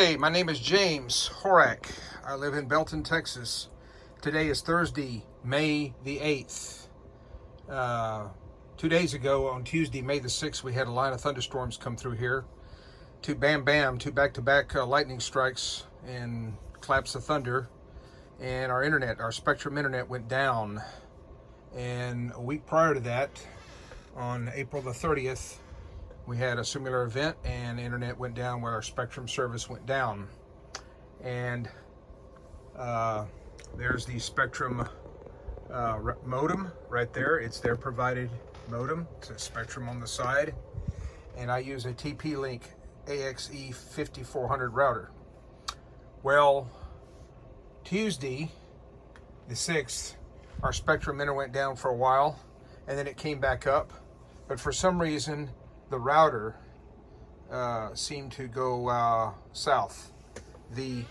Hey, my name is James Horak. I live in Belton, Texas. Today is Thursday, May the 8th. 2 days ago, on Tuesday, May the 6th, we had a line of thunderstorms come through here. Two back-to-back lightning strikes and claps of thunder. And our internet, our Spectrum internet went down. And a week prior to that, on April the 30th, we had a similar event and the internet went down where our Spectrum service went down. And there's the Spectrum modem right there. It's their provided modem. It's a Spectrum on the side. And I use a TP-Link AXE 5400 router. Well, Tuesday, the 6th, our Spectrum internet went down for a while and then it came back up. But for some reason, the router seemed to go south. The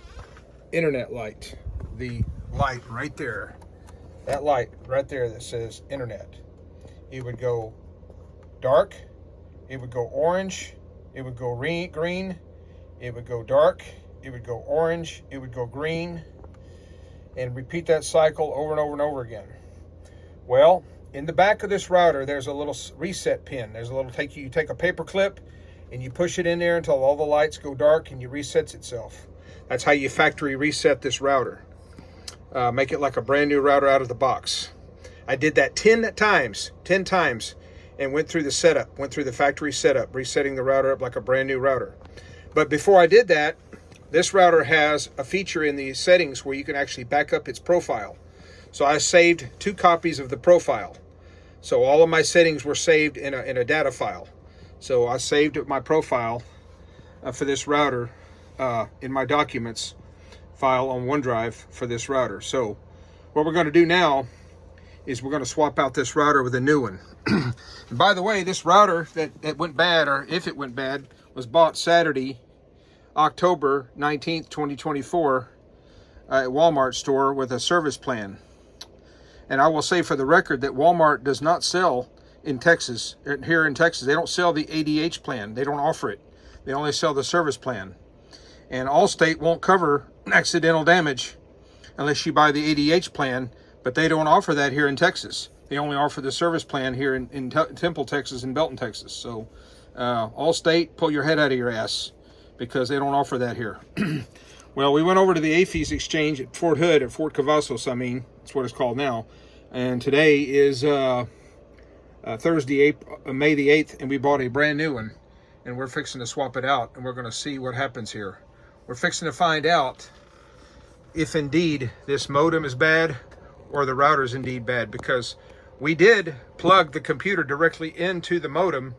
internet light, the light right there, that light right there that says internet, it would go dark, it would go orange, it would go green, it would go dark, it would go orange, it would go green, and repeat that cycle over and over and over again. Well, in the back of this router, there's a little reset pin. There's a little you take a paper clip and you push it in there until all the lights go dark and it resets itself. That's how you factory reset this router. Make it like a brand new router out of the box. I did that 10 times, and went through the setup, went through the factory setup, resetting the router up like a brand new router. But before I did that, this router has a feature in the settings where you can actually back up its profile. So I saved 2 copies of the profile. So all of my settings were saved in a data file. So I saved my profile for this router in my documents file on OneDrive for this router. So what we're going to do now is we're going to swap out this router with a new one. And by the way, this router that went bad, or if it went bad, was bought Saturday, October 19th, 2024 at Walmart store with a service plan. And I will say for the record that Walmart does not sell in Texas, here in Texas, they don't sell the ADH plan. They don't offer it. They only sell the service plan. And Allstate won't cover accidental damage unless you buy the ADH plan, but they don't offer that here in Texas. They only offer the service plan here in Temple, Texas and Belton, Texas. So Allstate, pull your head out of your ass because they don't offer that here. Well, we went over to the AFES exchange at Fort Hood, at Fort Cavazos, I mean, that's what it's called now. And today is Thursday, May the 8th, and we bought a brand new one. And we're fixing to swap it out, and we're going to see what happens here. We're fixing to find out if indeed this modem is bad or the router is indeed bad, because we did plug the computer directly into the modem,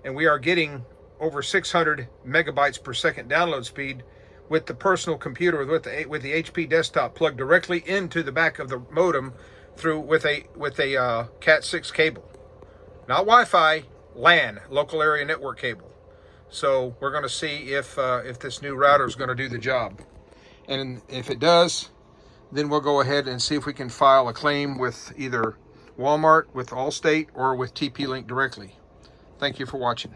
and we are getting over 600 megabytes per second download speed with the personal computer, with the HP desktop plugged directly into the back of the modem through with a Cat 6 cable, not Wi-Fi, LAN, local area network cable. So we're going to see if this new router is going to do the job, and if it does, then we'll go ahead and see if we can file a claim with either Walmart, with Allstate, or with TP-Link directly. Thank you for watching.